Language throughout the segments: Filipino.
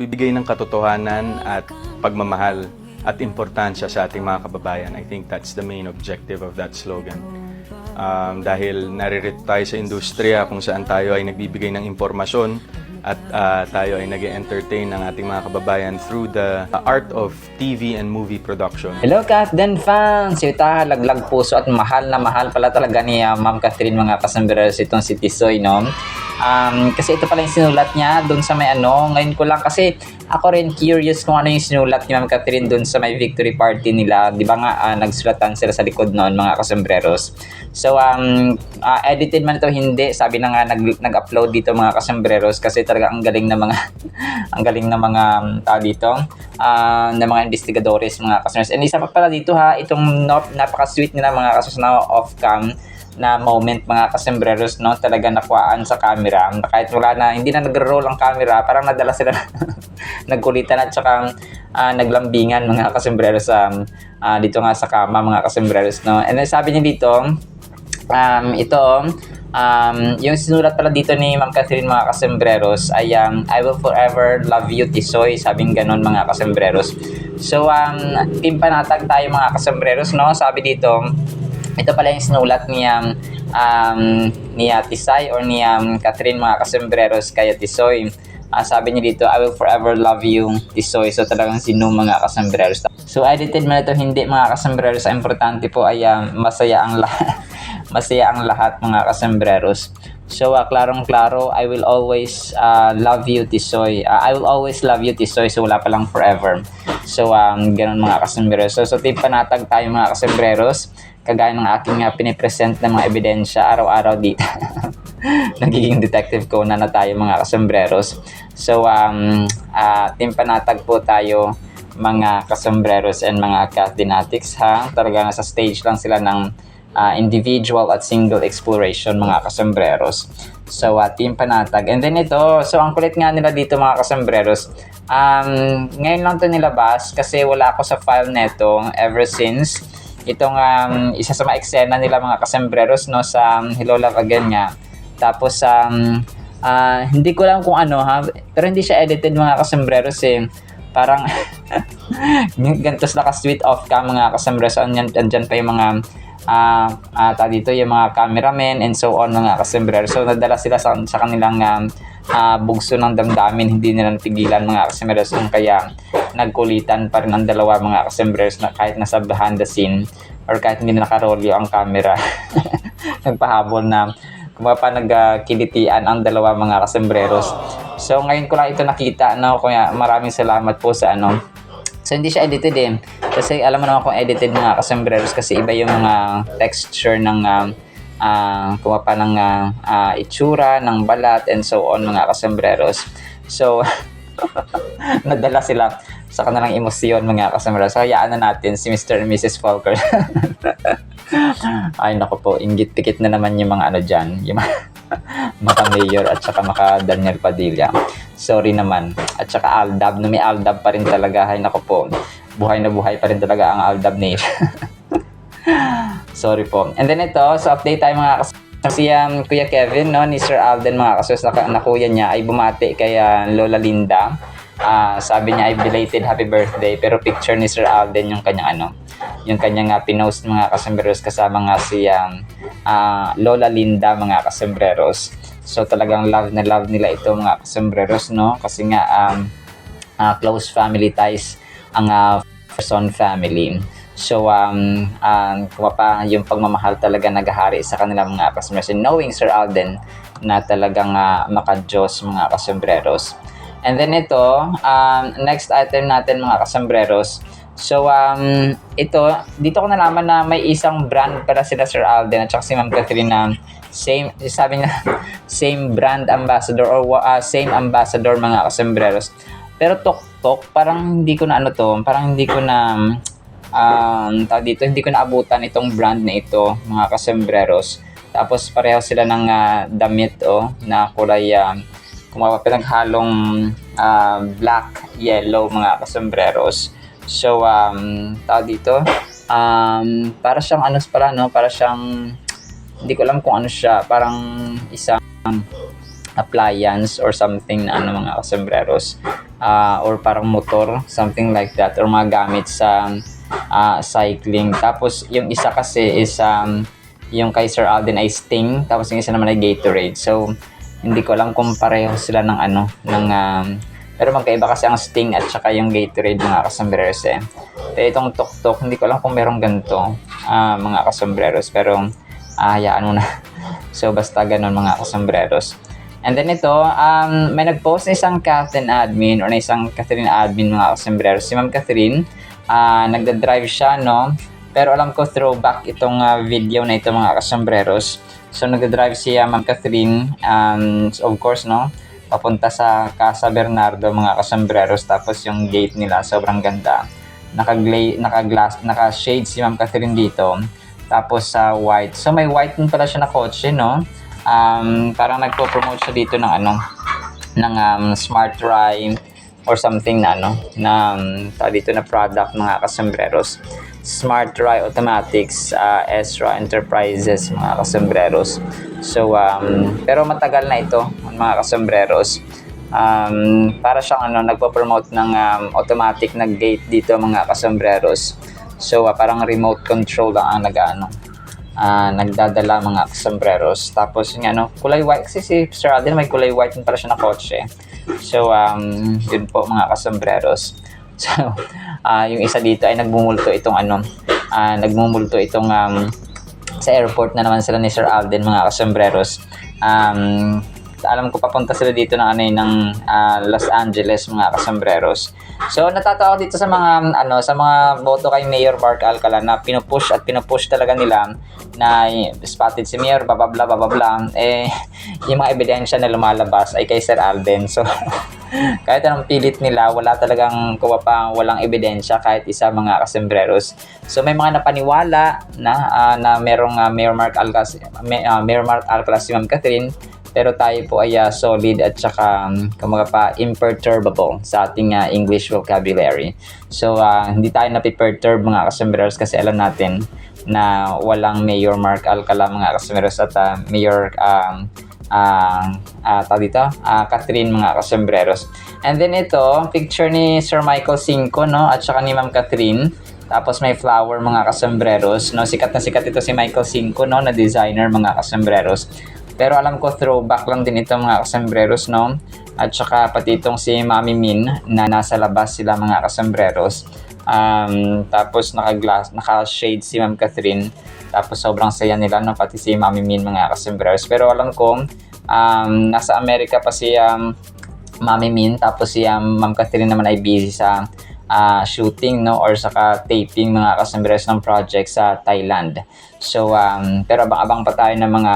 bibigay ng katotohanan at pagmamahal at importansya sa ating mga kababayan. I think that's the main objective of that slogan. Dahil naririto tayo sa industriya kung saan tayo ay nagbibigay ng impormasyon at tayo ay nag-entertain ng ating mga kababayan through the art of TV and movie production. Hello Kathden fans! Ito laglag puso at mahal na mahal pala talaga ni Ma'am Catherine mga kasamberos itong si Tisoy, no? Kasi ito pala yung sinulat niya dun sa may ngayon ko lang kasi ako rin curious kung ano yung sinulat ni Ma'am Catherine dun sa may victory party nila. Di ba nga nagsulatan sila sa likod noon mga kasambreros. So edited man ito hindi, sabi na nga nag-upload dito mga kasambreros kasi talaga ang galing na mga ang galing na mga tao dito na mga investigadores mga kasambreros. And isa pa pala dito itong napaka-sweet nila mga kasambreros na off-cam na moment mga kasembreros, no, talaga nakuhaan sa camera kahit wala na, hindi na nag-roll ang camera, parang nadala sila nagkulitan at saka naglambingan mga kasembreros dito nga sa kama mga kasembreros, no. And then sabi niya dito yung sinulat pala dito ni Ma'am Catherine mga kasembreros ay I will forever love you Tisoy, sabing ganon mga kasembreros. So pimpanatag tayo mga kasembreros, no, sabi dito ito pala yung sinulat ni Tisay or ni Catherine mga kasembreros kaya Tisoy. Sabi niya dito, I will forever love you Tisoy. So talagang sino mga kasembreros. So edited man ito hindi mga kasembreros. Ang importante po ay masaya ang lahat. Masaya ang lahat mga kasembreros. So klarong-klaro, I will always love you Tisoy. I will always love you Tisoy. So wala palang forever. So ganun mga kasembreros. So panatag tayo mga kasembreros. Kagaya ng aking pinipresent ng mga ebidensya araw-araw dito. Nagiging detective ko na tayo mga kasembreros. So panatag po tayo mga kasembreros and mga Cathdinatics Talaga nasa stage lang sila ng individual at single exploration mga kasembreros. So panatag. And then ito, so ang kulit nga nila dito mga kasembreros. Ngayon lang to nilabas kasi wala ako sa file neto ever since itong isa sa mga eksena nila mga kasembreros, no, sa Hello Love Again nga. Tapos hindi ko lang kung ano pero hindi siya edited mga kasembreros parang gantos na ka-sweet off ka mga kasembreros. Andyan pa yung mga dito yung mga cameramen and so on mga kasembreros. So nadala sila sa kanilang bugso ng damdamin, hindi nila napigilan mga kasembreros, kaya nagkulitan pa rin ang dalawa mga kasembreros na kahit nasa behind the scene or kahit hindi na nakarolyo ang camera. Nagpahabol na kumapa nagkilitian ang dalawa mga kasembreros. So ngayon ko lang ito nakita, no, kaya maraming salamat po sa So hindi siya edited kasi alam mo naman kung edited mga kasembreros kasi iba yung mga texture ng kumapa ng itsura ng balat and so on mga kasembreros. So nadala sila sa kanilang emosyon mga kasembreros. So hayaan na natin si Mr. and Mrs. Falker. Ay nako po, inggit pikit na naman yung mga dyan, yung mga mayor at saka maka Daniel Padilla. Sorry naman. At saka Aldab, may Aldab pa rin talaga. Ay nako po, buhay na buhay pa rin talaga ang Aldab nation. Sorry po. And then ito, so update tayo mga si Kuya Kevin, no, ni Sir Alden mga kasos na kuya niya ay bumati kay Lola Linda. Sabi niya ay belated happy birthday, pero picture ni Sir Alden yung kanyang yung kanyang pinost mga kasembreros kasama nga si Lola Linda mga kasembreros. So talagang love na love nila ito mga kasembreros, no, kasi nga close family ties ang Ferson family. So kumapa yung pagmamahal talaga naghahari sa kanilang mga kasembreros, knowing Sir Alden na talagang maka-Diyos mga kasembreros. And then ito, next item natin mga kasembreros. So ito, dito ko nalaman na may isang brand pala sila Sir Alden at saka si Ma'am Catherine na sabi niya same brand ambassador or same ambassador mga kasembreros. Pero tok parang hindi ko na parang hindi ko na hindi ko naabutan itong brand na ito mga kasembreros. Tapos pareho sila ng damit na kulay pinaghalong black, yellow mga kasembreros. So dito para siyang para siyang hindi ko alam kung ano siya, parang isang appliance or something na mga kasembreros. or parang motor, something like that, or mga gamit sa cycling. Tapos yung isa kasi is yung kay Sir Alden ay Sting, tapos yung isa naman ay Gatorade. So hindi ko alam kung pareho sila ng pero magkaiba kasi ang Sting at saka yung Gatorade, mga kasambreros eh. Pero itong Tok-Tok, hindi ko alam kung merong ganito, mga kasambreros, pero hayaan mo na. So basta ganun, mga kasambreros. And then ito, may nag-post na isang Catherine admin or na isang Catherine admin, mga kasambreros. Si Ma'am Catherine, nagda-drive siya, no? Pero alam ko throwback itong video na ito, mga kasambreros. So nagda-drive si Ma'am Catherine, of course, no? Papunta sa Casa Bernardo, mga kasambreros. Tapos yung gate nila, sobrang ganda. Naka-shade si Ma'am Catherine dito. Tapos sa white. So may white din pala siya na kotse, no? Parang nagpo-promote siya dito ng Smart Ride or something na dito na product, mga kasambreros. Smart Ride Automatics, Ezra Enterprises, mga kasambreros. So pero matagal na ito, mga kasambreros. Para siyang nagpo-promote ng automatic na gate dito, mga kasambreros. So parang remote control lang ang nagdadala, mga kasambreros. Tapos yung kulay white, kasi si Sir Alden may kulay white din pala siya na kotse. So yun po, mga kasambreros. So yung isa dito ay nagmumulto itong sa airport na naman sila ni Sir Alden, mga kasambreros. Alam ko papunta sila dito ng Los Angeles, mga kasambreros. So natatawa ako dito sa mga boto kay Mayor Mark Alcala na pinupush talaga nila na spotted si Mayor, bababla. Yung mga ebidensya na lumalabas ay kay Sir Alden. So kahit anong pilit nila, wala talagang walang ebidensya kahit isa, mga kasambreros. So may mga napaniwala na merong Mayor Mark Alcala si Ma'am Catherine. Pero tayo po ay solid at saka imperturbable sa ating English vocabulary. So hindi tayo napiperturb, mga kasambreros, kasi alam natin na walang Mayor Mark Alcala, mga kasambreros, at Mayor Catherine, mga kasambreros. And then ito, picture ni Sir Michael Cinco, no, at saka ni Ma'am Catherine. Tapos may flower, mga kasambreros, no. Sikat na sikat ito si Michael Cinco, no, na designer, mga kasambreros. Pero alam ko throwback lang din ito, mga kasambreros, no? At saka pati itong si Mami Min na nasa labas sila, mga kasambreros. Tapos naka-shade si Ma'am Catherine. Tapos sobrang saya nila, no? Pati si Mami Min, mga kasambreros. Pero alam ko, nasa Amerika pa si Mami Min. Tapos si Ma'am Catherine naman ay busy sa shooting, no, or saka taping, mga kasambreros, ng project sa Thailand. So pero abang-abang pa tayo ng mga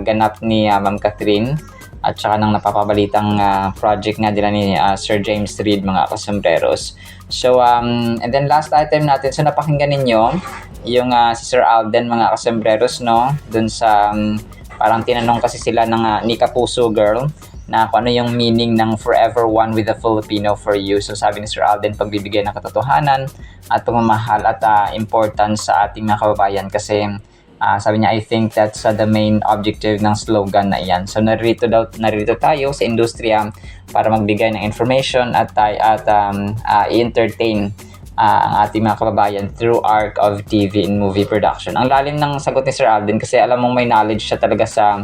ganap ni Ma'am Catherine at saka ng napapabalitang project nga nila ni Sir James Reid, mga kasambreros. So and then last item natin, so napakinggan ninyo yung si Sir Alden, mga kasambreros, no, dun sa parang tinanong kasi sila ng ni Kapuso Girl na kung ano yung meaning ng Forever One with the Filipino for You. So sabi ni Sir Alden, pagbibigay ng katotohanan at pagmamahal at importance sa ating mga kababayan, kasi sabi niya, I think that's the main objective ng slogan na iyan. So narito tayo sa industriya para magbigay ng information at i-entertain ang ating mga kababayan through arc of TV and movie production. Ang lalim ng sagot ni Sir Alden, kasi alam mong may knowledge siya talaga sa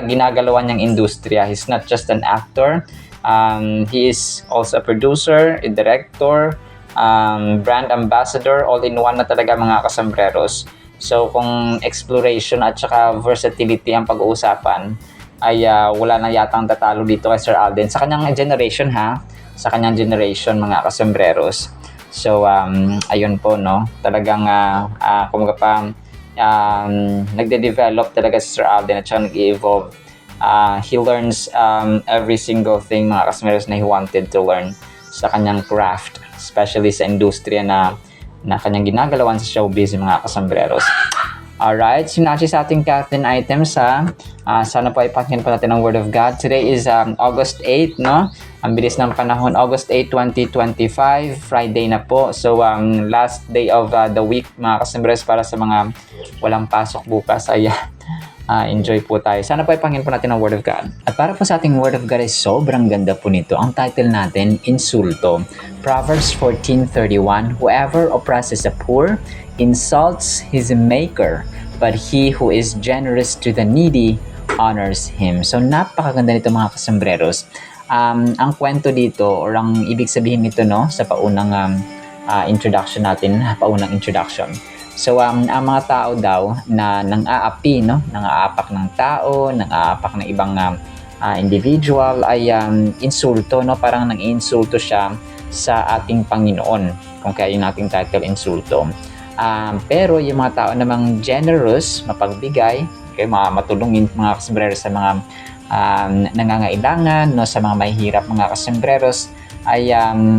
ginagalawan niyang industriya. He's not just an actor. He is also a producer, a director, brand ambassador, all-in-one na talaga, mga kasambreros. So kung exploration at saka versatility ang pag-uusapan, ay wala na yatang tatalo dito kay Sir Alden sa kanyang generation, sa kanyang generation, mga kasambreros. So ayun po, no, talagang nagde-develop talaga si Sir Alden at saka nag-evolve. He learns every single thing, mga kasambreros, na he wanted to learn sa kanyang craft, especially sa industriya na kanyang ginagalawan sa showbiz, mga kasambreros. Alright, sinasi sa ating Catherine items, sana po ay pakinggan pa natin ang Word of God. Today is August 8, no? Ang bilis ng panahon, August 8, 2025, Friday na po. So, last day of the week, mga kasambreros, para sa mga walang pasok bukas ay enjoy po tayo. Sana po ipangin po natin ang Word of God. At para po sa ating Word of God ay sobrang ganda po nito. Ang title natin, Insulto. Proverbs 14:31, whoever oppresses the poor insults his maker, but he who is generous to the needy honors him. So napakaganda nito mga kasambreros. Ang kwento dito or ang ibig sabihin nito no sa paunang introduction natin, paunang introduction. So ang mga tao daw na nang-aapi no, nang-aapak ng tao, nang-aapak ng ibang individual ay insulto no, parang nang-insulto siya sa ating Panginoon. Kung kaya yung ating title insulto. Pero yung mga tao namang generous, mapagbigay, okay, matulungin mga kasambreros sa mga nangangailangan, no, sa mga mahihirap mga kasambreros ay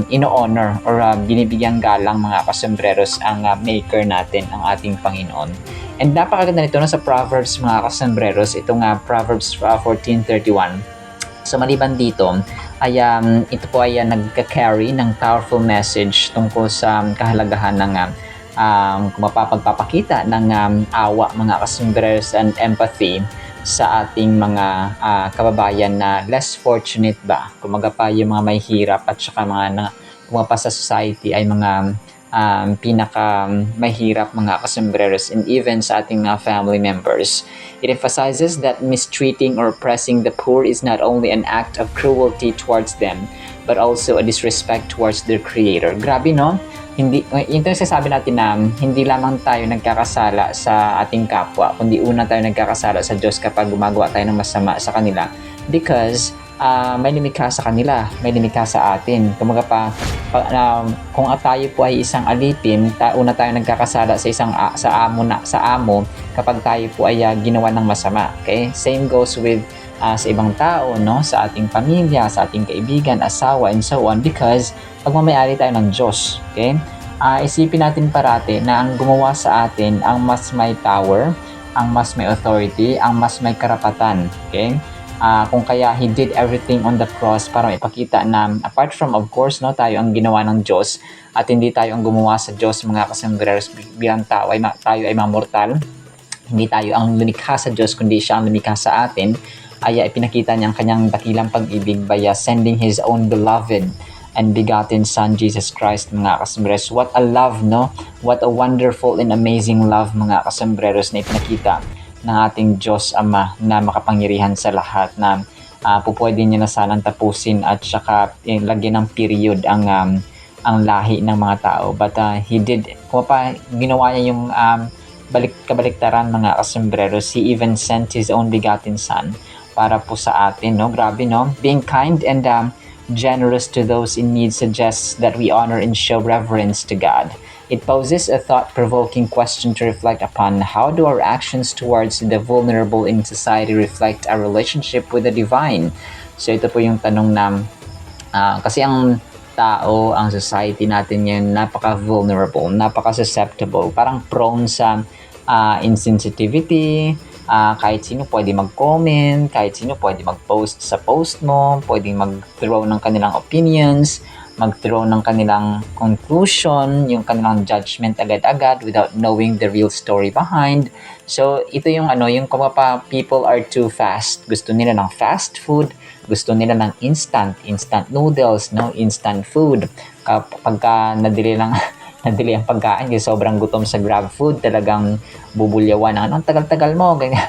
ino-honor or binibigyang galang mga kasambreros ang maker natin, ang ating Panginoon. And napakaganda nito no, sa Proverbs mga kasambreros, itong Proverbs 14:31. So maliban dito, ay ito po ay nagka-carry ng powerful message tungkol sa kahalagahan ng mapapagpapakita ng awa mga kasambreros and empathy sa ating mga kababayan na less fortunate ba. Kumaga pa yung mga may hirap at saka mga kumapa sa society ay mga pinaka mahirap mga kasambreros and even sa ating mga family members. It emphasizes that mistreating or oppressing the poor is not only an act of cruelty towards them, but also a disrespect towards their creator. Grabe no? Hindi, ito yung sasabi natin na hindi lamang tayo nagkakasala sa ating kapwa, kundi una tayo nagkakasala sa Diyos kapag gumagawa tayo ng masama sa kanila because may limikha sa kanila, may limikha sa atin. Kumaga pa, kung tayo po ay isang alipin, una tayo nagkakasala sa amo kapag tayo po ay ginawa ng masama. Okay? Same goes with sa ibang tao, no? Sa ating pamilya, sa ating kaibigan, asawa, and so on because pagmamayari tayo ng Diyos. Okay? Isipin natin parati na ang gumawa sa atin ang mas may power, ang mas may authority, ang mas may karapatan. Okay? Kung kaya He did everything on the cross para ipakita na apart from of course no, tayo ang ginawa ng Diyos at hindi tayo ang gumawa sa Diyos mga kasambreros bilang tao ay tayo ay mga mortal. Hindi tayo ang lumikha sa Diyos kundi Siya ang lumikha sa atin ay ipinakita niya ang kanyang dakilang pag-ibig by sending His own beloved and begotten Son, Jesus Christ, mga kasambreros. What a love, no? What a wonderful and amazing love, mga kasambreros, na ipinakita ng ating Diyos Ama na makapangyarihan sa lahat na pupwede niya na sanang tapusin at saka lagyan ng period ang lahi ng mga tao. But He did, kung pa ginawa niya yung kabaliktaran mga kasambreros, He even sent His own begotten Son para po sa atin, no? Grabe, no? Being kind and generous to those in need suggests that we honor and show reverence to God. It poses a thought-provoking question to reflect upon: how do our actions towards the vulnerable in society reflect our relationship with the divine? So ito po yung tanong na kasi ang tao, ang society natin ngayon napaka-vulnerable, napaka-susceptible, parang prone sa insensitivity. Kahit sino pwede mag-comment, kahit sino pwede mag-post sa post mo, pwede mag-throw ng kanilang opinions, mag-throw ng kanilang conclusion, yung kanilang judgment agad-agad without knowing the real story behind. So, ito yung yung people are too fast. Gusto nila ng fast food, gusto nila ng instant noodles, no, instant food. Kapag nadili ang pagkain kasi sobrang gutom sa grab food, talagang bubulyawan ng ang tagal-tagal mo, ganyan.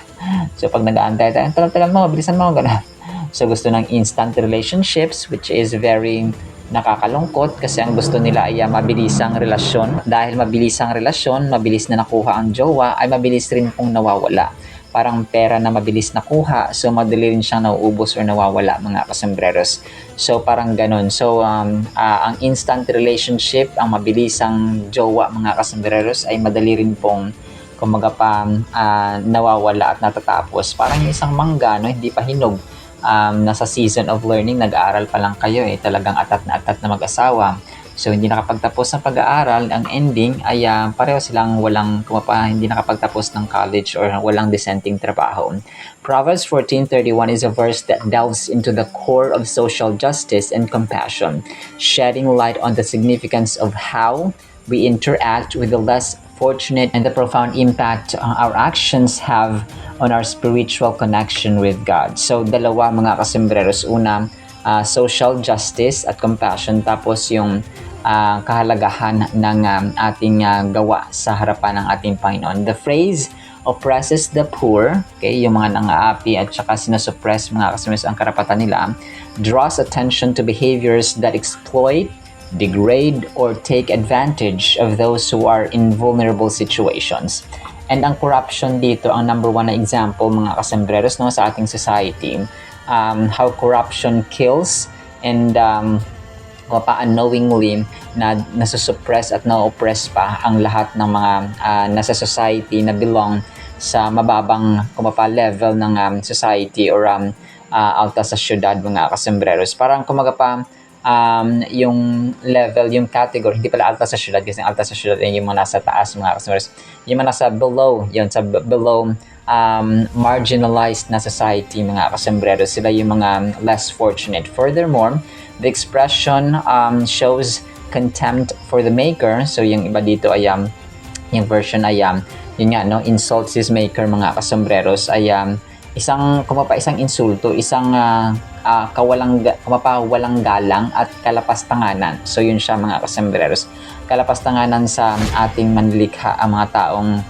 So pag nag-aantay tayo, ang tagal-tagal mo, bilisan mo, ganyan. So gusto ng instant relationships, which is very nakakalungkot kasi ang gusto nila ay mabilisang relasyon. Dahil mabilisang relasyon, mabilis na nakuha ang jowa, ay mabilis rin pong nawawala. Parang pera na mabilis nakuha, so madali rin siyang nauubos or nawawala mga kasambreros. So parang ganun. So ang instant relationship, ang mabilisang jowa mga kasambreros ay madali rin pong kumaga pa nawawala at natatapos. Parang yung isang mangga, no, hindi pa hinog. Nasa season of learning, nag-aaral pa lang kayo talagang atat na mag-asawa. So hindi nakapagtapos ng pag-aaral, ang ending ay pareho silang hindi nakapagtapos ng college or walang dissenting trabaho. Proverbs 14:31 is a verse that delves into the core of social justice and compassion, shedding light on the significance of how we interact with the less fortunate, and the profound impact our actions have on our spiritual connection with God. So, dalawa mga kasembreros. Una, social justice at compassion. Tapos yung kahalagahan ng ating gawa sa harapan ng ating Panginoon. The phrase oppresses the poor, okay, yung mga nang-aapi at saka sinusuppress mga kasembreros ang karapatan nila, draws attention to behaviors that exploit, degrade, or take advantage of those who are in vulnerable situations. And ang corruption dito, ang number one na example mga kasembreros no, sa ating society, how corruption kills and unknowingly na nasusuppress at na-oppress pa ang lahat ng mga nasa society na belong sa mababang level ng society or alta sa syudad mga kasembreros. Parang yung level, yung category, hindi pala alta sa syudad kasi alta sa syudad yung mga nasa taas mga kasembreros. Yung mga nasa below, yun sa below marginalized na society mga kasembreros, sila yung mga less fortunate. Furthermore, the expression shows contempt for the maker. So yung iba dito ay yung version ay yun nga no, insults his maker mga kasembreros ay isang insulto, isang walang galang at kalapastanganan. So yun siya mga kasembreros. Kalapastanganan sa ating manlilikha ang mga taong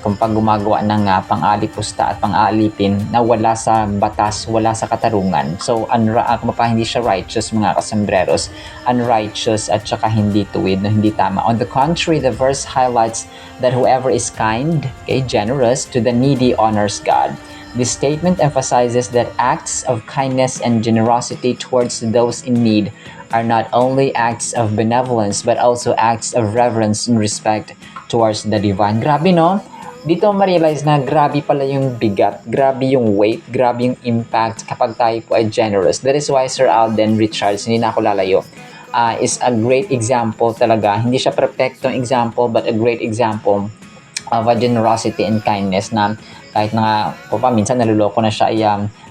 kung gumagawa ng pang-alipusta at pang-aalipin na wala sa batas, wala sa katarungan. So, hindi siya righteous mga kasembreros. Unrighteous at saka hindi tuwid, no, hindi tama. On the contrary, the verse highlights that whoever is kind, okay, generous to the needy honors God. This statement emphasizes that acts of kindness and generosity towards those in need are not only acts of benevolence but also acts of reverence and respect towards the divine. Grabe no? Dito ma-realize na grabe pala yung bigat, grabe yung weight, grabe yung impact kapag tayo po ay generous. That is why Sir Alden Richards, hindi na ako lalayo, is a great example talaga. Hindi siya perfectong example but a great example of a generosity and kindness na kahit na minsan naluloko na siya ay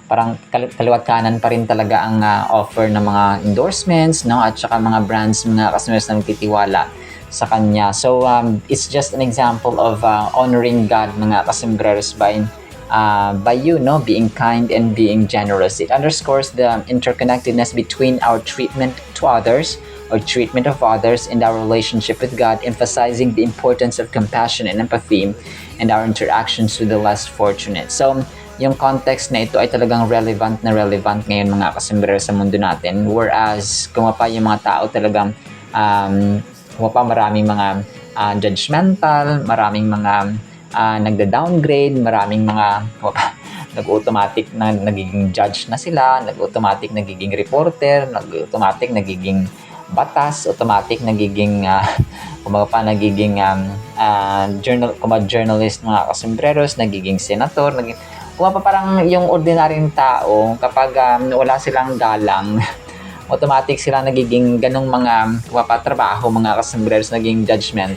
parang kaliwat kanan pa rin talaga ang offer ng mga endorsements no at saka mga brands mga customers na nagtitiwala sa kanya. So it's just an example of honoring God mga kasembreros by you no being kind and being generous. It underscores the interconnectedness between our treatment to others or treatment of others and our relationship with God, emphasizing the importance of compassion and empathy and our interactions with the less fortunate. So yung context na ito ay talagang relevant ngayon mga kasembreros sa mundo natin, whereas kung yung mga tao talagang maraming mga judgmental, maraming mga nagda-downgrade, maraming mga nag-automatic na nagiging judge na sila, nag-automatic nagiging reporter, nag-automatic nagiging batas, automatic nagiging journalist mga kasembreros, nagiging senator, parang yung ordinaryong tao kapag wala silang galang automatic sila nagiging ganong mga trabaho mga kasembreros, naging judgment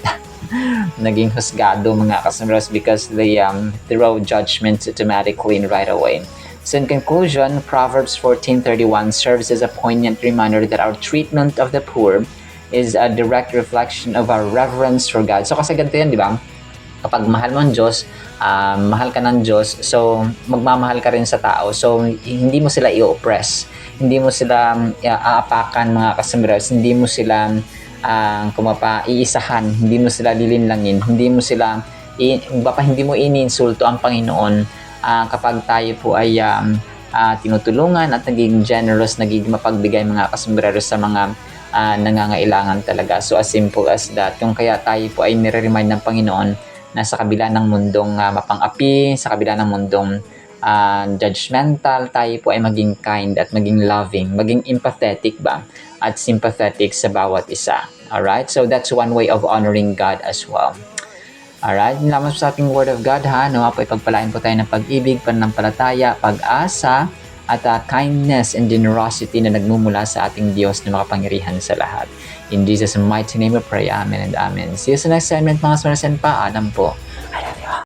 naging husgado mga kasembreros because they throw judgments automatically and right away. So in conclusion, Proverbs 14:31 serves as a poignant reminder that our treatment of the poor is a direct reflection of our reverence for God. So kasi ganito yan, di ba? Kapag mahal mo ang Diyos, mahal ka ng Diyos, so magmamahal ka rin sa tao. So hindi mo sila i-oppress, hindi mo sila aapakan mga kasembreros, hindi mo sila iisahan, hindi mo sila lilinlangin, hindi mo iniinsulto ang Panginoon. Kapag tayo po ay tinutulungan at naging generous, naging mapagbigay mga kasembreros sa mga nangangailangan talaga. So as simple as that. Kung kaya tayo po ay nire-remind ng Panginoon na sa kabila ng mundong mapang-api, sa kabila ng mundong judgmental, tayo po ay maging kind at maging loving, maging empathetic ba at sympathetic sa bawat isa. Alright? So that's one way of honoring God as well. Alright, yun lamang sa ating Word of God ha. Nawa po ipagpalain po tayo ng pag-ibig, pananampalataya, pag-asa, at kindness and generosity na nagmumula sa ating Diyos na makapangyarihan sa lahat. In Jesus' mighty name we pray. Amen and Amen. See you sa next segment mga Smarsen. Paalam po.